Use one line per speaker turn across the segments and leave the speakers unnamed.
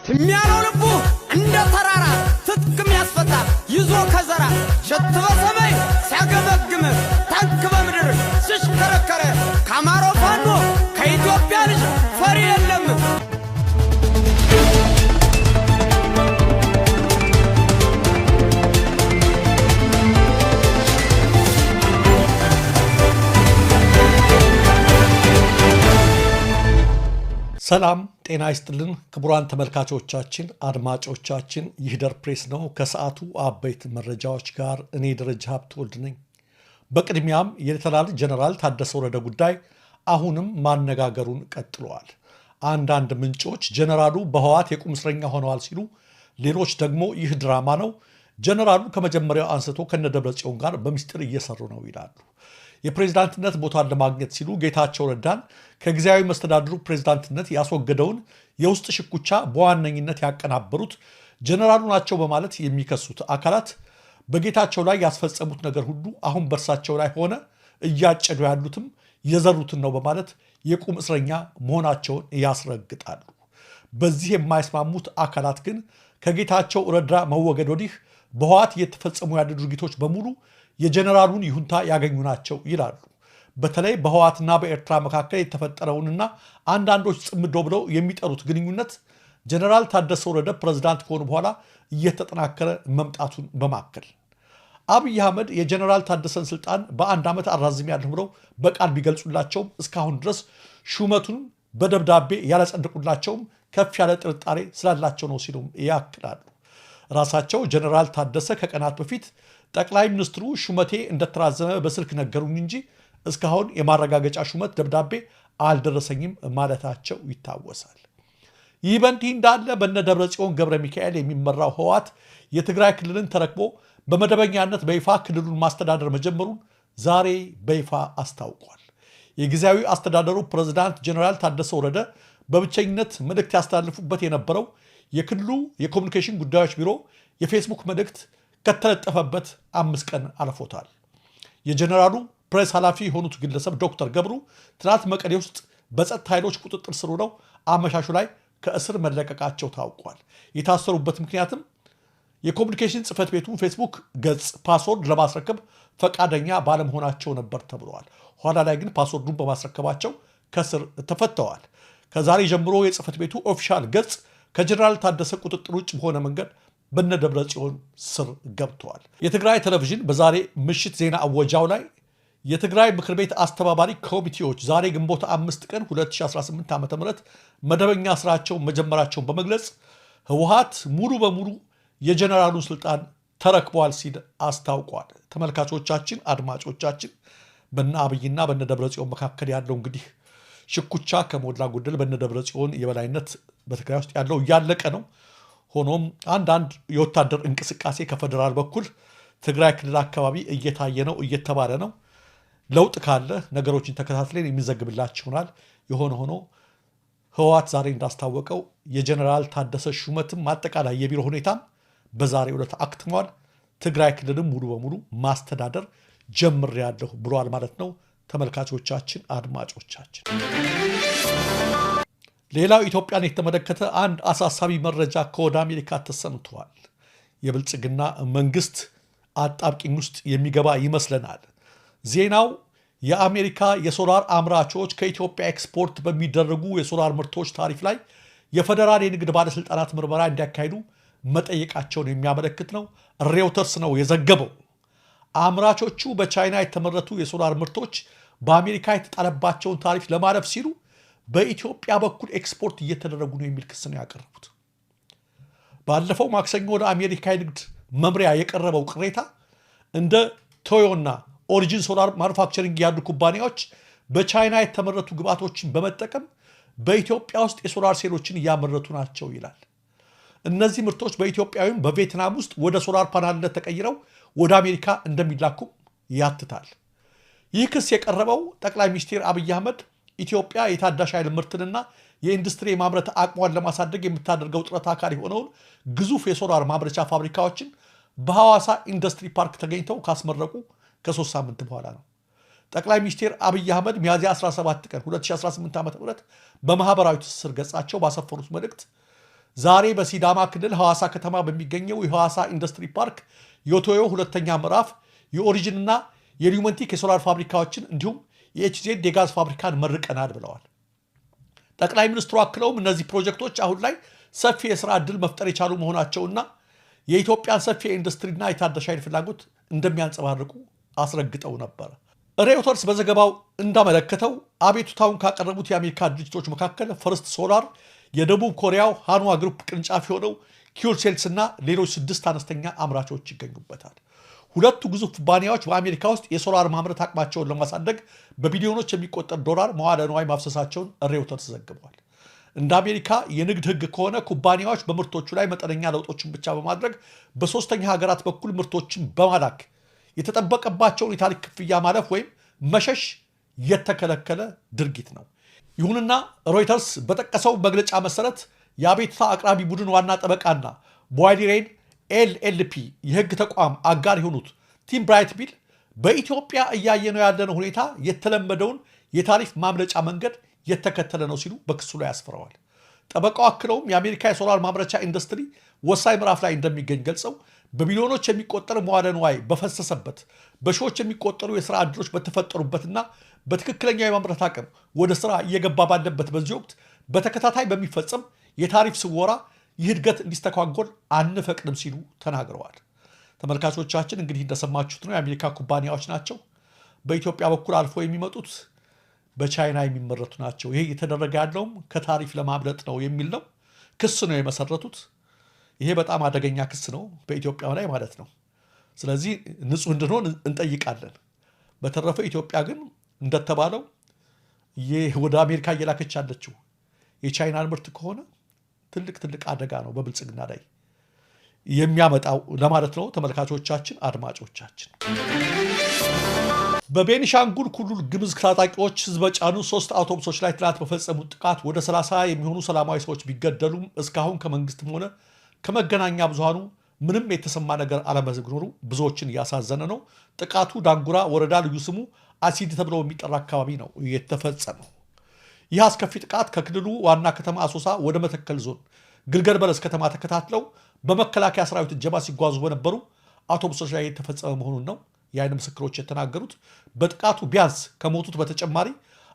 የሚያለው ልቡ እንደ ተራራ ትጥቅም ያስፈታ ይዞ ከዘራ ሸት በሰማይ ሲያገመግም ታንክ በምድር ሲሽከረከረ ከአማራው ፋኖ ከኢትዮጵያ ልጅ ፈሪ የለም።
ሰላም ጤና ይስጥልን ክቡራን ተመልካቾቻችን አድማጮቻችን፣ ይህ ደር ፕሬስ ነው። ከሰዓቱ አበይት መረጃዎች ጋር እኔ ደረጃ ሀብተወልድ ነኝ። በቅድሚያም የሌተናል ጀነራል ታደሰ ወረደ ጉዳይ አሁንም ማነጋገሩን ቀጥለዋል። አንዳንድ ምንጮች ጀነራሉ በህወሓት የቁም እስረኛ ሆነዋል ሲሉ፣ ሌሎች ደግሞ ይህ ድራማ ነው፣ ጀነራሉ ከመጀመሪያው አንስቶ ከነደብረጽዮን ጋር በሚስጥር እየሰሩ ነው ይላሉ። የፕሬዝዳንትነት ቦታን ለማግኘት ሲሉ ጌታቸው ረዳን ከጊዜያዊ መስተዳድሩ ፕሬዝዳንትነት ያስወገደውን የውስጥ ሽኩቻ በዋነኝነት ያቀናበሩት ጀነራሉ ናቸው በማለት የሚከሱት አካላት በጌታቸው ላይ ያስፈጸሙት ነገር ሁሉ አሁን በእርሳቸው ላይ ሆነ እያጨዱ ያሉትም የዘሩትን ነው በማለት የቁም እስረኛ መሆናቸውን ያስረግጣሉ። በዚህ የማይስማሙት አካላት ግን ከጌታቸው ረዳ መወገድ ወዲህ በህወሓት እየተፈጸሙ ያሉ ድርጊቶች በሙሉ የጀነራሉን ይሁንታ ያገኙ ናቸው ይላሉ። በተለይ በህወሓትና በኤርትራ መካከል የተፈጠረውንና አንዳንዶች ጽምዶ ብለው የሚጠሩት ግንኙነት ጀነራል ታደሰ ወረደ ፕሬዝዳንት ከሆኑ በኋላ እየተጠናከረ መምጣቱን በማከል አብይ አህመድ የጀነራል ታደሰን ስልጣን በአንድ ዓመት አራዝሜያለሁ ብለው በቃል ቢገልጹላቸውም እስካሁን ድረስ ሹመቱን በደብዳቤ ያላጸደቁላቸውም ከፍ ያለ ጥርጣሬ ስላላቸው ነው ሲሉም ያክላሉ። ራሳቸው ጀነራል ታደሰ ከቀናት በፊት ጠቅላይ ሚኒስትሩ ሹመቴ እንደተራዘመ በስልክ ነገሩኝ እንጂ እስካሁን የማረጋገጫ ሹመት ደብዳቤ አልደረሰኝም ማለታቸው ይታወሳል። ይህ በእንዲህ እንዳለ በነ ደብረጽዮን ገብረ ሚካኤል የሚመራው ህወሓት የትግራይ ክልልን ተረክቦ በመደበኛነት በይፋ ክልሉን ማስተዳደር መጀመሩን ዛሬ በይፋ አስታውቋል። የጊዜያዊ አስተዳደሩ ፕሬዝዳንት ጀነራል ታደሰ ወረደ በብቸኝነት መልእክት ያስተላልፉበት የነበረው የክልሉ የኮሚኒኬሽን ጉዳዮች ቢሮ የፌስቡክ መልእክት ከተለጠፈበት 5 ቀን አልፎታል። የጀነራሉ ፕሬስ ኃላፊ የሆኑት ግለሰብ ዶክተር ገብሩ ትናንት መቀሌ ውስጥ በጸጥታ ኃይሎች ቁጥጥር ስር ውለው አመሻሹ ላይ ከእስር መለቀቃቸው ታውቋል። የታሰሩበት ምክንያትም የኮሚኒኬሽን ጽህፈት ቤቱ ፌስቡክ ገጽ ፓስወርድ ለማስረከብ ፈቃደኛ ባለመሆናቸው ነበር ተብለዋል። ኋላ ላይ ግን ፓስወርዱን በማስረከባቸው ከእስር ተፈተዋል። ከዛሬ ጀምሮ የጽህፈት ቤቱ ኦፊሻል ገጽ ከጀነራል ታደሰ ቁጥጥር ውጭ በሆነ መንገድ በነደብረጽዮን ስር ገብተዋል። የትግራይ ቴሌቪዥን በዛሬ ምሽት ዜና አወጃው ላይ የትግራይ ምክር ቤት አስተባባሪ ኮሚቴዎች ዛሬ ግንቦት 5 ቀን 2018 ዓ.ም መደበኛ ስራቸውን መጀመራቸውን በመግለጽ ህወሓት ሙሉ በሙሉ የጀነራሉን ስልጣን ተረክቧል ሲል አስታውቋል። ተመልካቾቻችን፣ አድማጮቻችን በነ አብይና በነ ደብረጽዮን መካከል ያለው እንግዲህ ሽኩቻ ከሞላ ጎደል በነ ደብረጽዮን የበላይነት በትግራይ ውስጥ ያለው እያለቀ ነው። ሆኖም አንዳንድ የወታደር እንቅስቃሴ ከፌደራል በኩል ትግራይ ክልል አካባቢ እየታየ ነው እየተባለ ነው። ለውጥ ካለ ነገሮችን ተከታትለን የሚዘግብላችሁ ይሆናል። የሆነ ሆኖ ህወሓት ዛሬ እንዳስታወቀው የጀነራል ታደሰ ሹመትም አጠቃላይ የቢሮ ሁኔታም በዛሬው ዕለት አክትሟል። ትግራይ ክልልም ሙሉ በሙሉ ማስተዳደር ጀምሬያለሁ ብሏል ማለት ነው። ተመልካቾቻችን፣ አድማጮቻችን ሌላው ኢትዮጵያን የተመለከተ አንድ አሳሳቢ መረጃ ከወደ አሜሪካ ተሰምቷል። የብልጽግና መንግስት አጣብቂኝ ውስጥ የሚገባ ይመስለናል። ዜናው የአሜሪካ የሶላር አምራቾች ከኢትዮጵያ ኤክስፖርት በሚደረጉ የሶላር ምርቶች ታሪፍ ላይ የፌዴራል የንግድ ባለስልጣናት ምርመራ እንዲያካሂዱ መጠየቃቸውን የሚያመለክት ነው። ሬውተርስ ነው የዘገበው። አምራቾቹ በቻይና የተመረቱ የሶላር ምርቶች በአሜሪካ የተጣለባቸውን ታሪፍ ለማለፍ ሲሉ በኢትዮጵያ በኩል ኤክስፖርት እየተደረጉ ነው የሚል ክስ ነው ያቀረቡት። ባለፈው ማክሰኞ ወደ አሜሪካ የንግድ መምሪያ የቀረበው ቅሬታ እንደ ቶዮና ኦሪጂን ሶላር ማኑፋክቸሪንግ ያሉ ኩባንያዎች በቻይና የተመረቱ ግብዓቶችን በመጠቀም በኢትዮጵያ ውስጥ የሶላር ሴሎችን እያመረቱ ናቸው ይላል። እነዚህ ምርቶች በኢትዮጵያዊም በቪየትናም ውስጥ ወደ ሶላር ፓናልነት ተቀይረው ወደ አሜሪካ እንደሚላኩም ያትታል። ይህ ክስ የቀረበው ጠቅላይ ሚኒስትር አብይ አህመድ ኢትዮጵያ የታዳሽ ኃይል ምርትንና የኢንዱስትሪ የማምረት አቅሟን ለማሳደግ የምታደርገው ጥረት አካል የሆነውን ግዙፍ የሶላር ማምረቻ ፋብሪካዎችን በሐዋሳ ኢንዱስትሪ ፓርክ ተገኝተው ካስመረቁ ከ3 ሳምንት በኋላ ነው። ጠቅላይ ሚኒስትር አብይ አህመድ ሚያዝያ 17 ቀን 2018 ዓ.ም በማህበራዊ ትስስር ገጻቸው ባሰፈሩት መልእክት ዛሬ በሲዳማ ክልል ሐዋሳ ከተማ በሚገኘው የሐዋሳ ኢንዱስትሪ ፓርክ የቶዮ ሁለተኛ ምዕራፍ የኦሪጅንና የሊዩመንቲክ የሶላር ፋብሪካዎችን እንዲሁም የኤችዜድ የጋዝ ፋብሪካን መርቀናል ብለዋል። ጠቅላይ ሚኒስትሩ አክለውም እነዚህ ፕሮጀክቶች አሁን ላይ ሰፊ የሥራ ዕድል መፍጠር የቻሉ መሆናቸውና የኢትዮጵያን ሰፊ የኢንዱስትሪና የታዳሽ ኃይል ፍላጎት እንደሚያንጸባርቁ አስረግጠው ነበር። ሬውተርስ በዘገባው እንዳመለከተው አቤቱታውን ካቀረቡት የአሜሪካ ድርጅቶች መካከል ፈርስት ሶላር፣ የደቡብ ኮሪያው ሃንዋ ግሩፕ ቅርንጫፍ የሆነው ኪውርሴልስ እና ሌሎች 6 አነስተኛ አምራቾች ይገኙበታል። ሁለቱ ግዙፍ ኩባንያዎች በአሜሪካ ውስጥ የሶላር ማምረት አቅማቸውን ለማሳደግ በቢሊዮኖች የሚቆጠር ዶላር መዋዕለ ንዋይ ማፍሰሳቸውን ሬውተርስ ዘግቧል። እንደ አሜሪካ የንግድ ሕግ ከሆነ ኩባንያዎች በምርቶቹ ላይ መጠነኛ ለውጦችን ብቻ በማድረግ በሶስተኛ ሀገራት በኩል ምርቶችን በማላክ የተጠበቀባቸውን የታሪክ ክፍያ ማለፍ ወይም መሸሽ የተከለከለ ድርጊት ነው። ይሁንና ሮይተርስ በጠቀሰው መግለጫ መሰረት የአቤቱታ አቅራቢ ቡድን ዋና ጠበቃና በዋይዲሬን ኤልኤልፒ የህግ ተቋም አጋር የሆኑት ቲም ብራይት ቢል በኢትዮጵያ እያየነው ያለነው ሁኔታ የተለመደውን የታሪፍ ማምለጫ መንገድ የተከተለ ነው ሲሉ በክሱ ላይ አስፍረዋል። ጠበቃው አክለውም የአሜሪካ የሶላር ማምረቻ ኢንዱስትሪ ወሳኝ ምዕራፍ ላይ እንደሚገኝ ገልጸው በሚሊዮኖች የሚቆጠር መዋዕለ ንዋይ በፈሰሰበት፣ በሺዎች የሚቆጠሩ የሥራ ዕድሎች በተፈጠሩበትና በትክክለኛው የማምረት አቅም ወደ ሥራ እየገባ ባለበት በዚህ ወቅት በተከታታይ በሚፈጸም የታሪፍ ስወራ ይህ እድገት እንዲስተጓጎል አንፈቅድም ሲሉ ተናግረዋል። ተመልካቾቻችን እንግዲህ እንደሰማችሁት ነው፣ የአሜሪካ ኩባንያዎች ናቸው። በኢትዮጵያ በኩል አልፎ የሚመጡት በቻይና የሚመረቱ ናቸው። ይሄ የተደረገ ያለውም ከታሪፍ ለማምለጥ ነው የሚል ነው። ክስ ነው የመሰረቱት። ይሄ በጣም አደገኛ ክስ ነው በኢትዮጵያ ላይ ማለት ነው። ስለዚህ ንጹህ እንድንሆን እንጠይቃለን። በተረፈ ኢትዮጵያ ግን እንደተባለው ወደ አሜሪካ እየላከች ያለችው የቻይናን ምርት ከሆነ ትልቅ አደጋ ነው በብልጽግና ላይ የሚያመጣው ለማለት ነው። ተመልካቾቻችን፣ አድማጮቻችን በቤኒሻንጉል ኩሉል ግምዝ ታጣቂዎች ህዝብ በጫኑ 3 አውቶቡሶች ላይ ትናንት በፈጸሙት ጥቃት ወደ 30 የሚሆኑ ሰላማዊ ሰዎች ቢገደሉም እስካሁን ከመንግስትም ሆነ ከመገናኛ ብዙሃኑ ምንም የተሰማ ነገር አለመኖሩ ብዙዎችን እያሳዘነ ነው። ጥቃቱ ዳንጉራ ወረዳ ልዩ ስሙ አሲድ ተብሎ የሚጠራ አካባቢ ነው የተፈጸመው። ይህ አስከፊ ጥቃት ከክልሉ ዋና ከተማ አሶሳ ወደ መተከል ዞን ግልገል በለስ ከተማ ተከታትለው በመከላከያ ሰራዊት እጀባ ሲጓዙ በነበሩ አውቶቡሶች ላይ የተፈጸመ መሆኑን ነው የዓይን ምስክሮች የተናገሩት። በጥቃቱ ቢያንስ ከሞቱት በተጨማሪ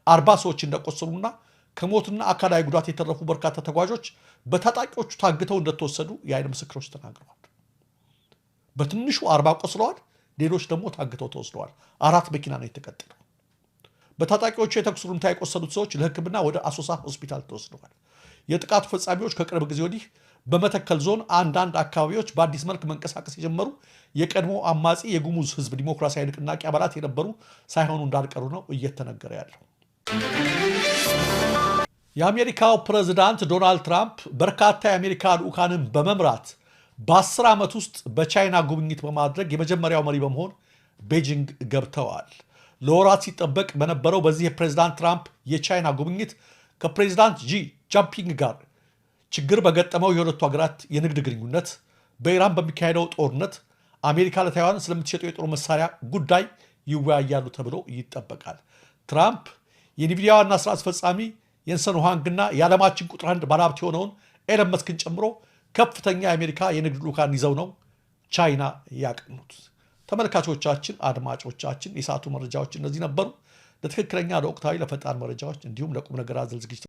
40 ሰዎች እንደቆሰሉና ከሞትና አካላዊ ጉዳት የተረፉ በርካታ ተጓዦች በታጣቂዎቹ ታግተው እንደተወሰዱ የዓይን ምስክሮች ተናግረዋል። በትንሹ 40 ቆስለዋል፣ ሌሎች ደግሞ ታግተው ተወስደዋል። 4 መኪና ነው የተቀጠለው። በታጣቂዎቹ የተኩስ ሩምታ የቆሰሉት ሰዎች ለሕክምና ወደ አሶሳ ሆስፒታል ተወስደዋል። የጥቃቱ ፈጻሚዎች ከቅርብ ጊዜ ወዲህ በመተከል ዞን አንዳንድ አካባቢዎች በአዲስ መልክ መንቀሳቀስ የጀመሩ የቀድሞ አማጺ የጉሙዝ ህዝብ ዲሞክራሲያዊ ንቅናቄ አባላት የነበሩ ሳይሆኑ እንዳልቀሩ ነው እየተነገረ ያለው። የአሜሪካው ፕሬዝዳንት ዶናልድ ትራምፕ በርካታ የአሜሪካ ልዑካንን በመምራት በ10 ዓመት ውስጥ በቻይና ጉብኝት በማድረግ የመጀመሪያው መሪ በመሆን ቤጂንግ ገብተዋል። ለወራት ሲጠበቅ በነበረው በዚህ የፕሬዝዳንት ትራምፕ የቻይና ጉብኝት ከፕሬዝዳንት ጂ ጂንፒንግ ጋር ችግር በገጠመው የሁለቱ ሀገራት የንግድ ግንኙነት፣ በኢራን በሚካሄደው ጦርነት፣ አሜሪካ ለታይዋን ስለምትሸጠው የጦር መሳሪያ ጉዳይ ይወያያሉ ተብሎ ይጠበቃል። ትራምፕ የኒቪዲያ ዋና ስራ አስፈጻሚ የንሰን ሁዋንግና የዓለማችን ቁጥር 1 ባለሀብት የሆነውን ኤለን መስክን ጨምሮ ከፍተኛ የአሜሪካ የንግድ ልዑካን ይዘው ነው ቻይና ያቀኑት። ተመልካቾቻችን፣ አድማጮቻችን የሰዓቱ መረጃዎች እነዚህ ነበሩ። ለትክክለኛ ለወቅታዊ ለፈጣን መረጃዎች እንዲሁም ለቁም ነገር አዘል ዝግጅት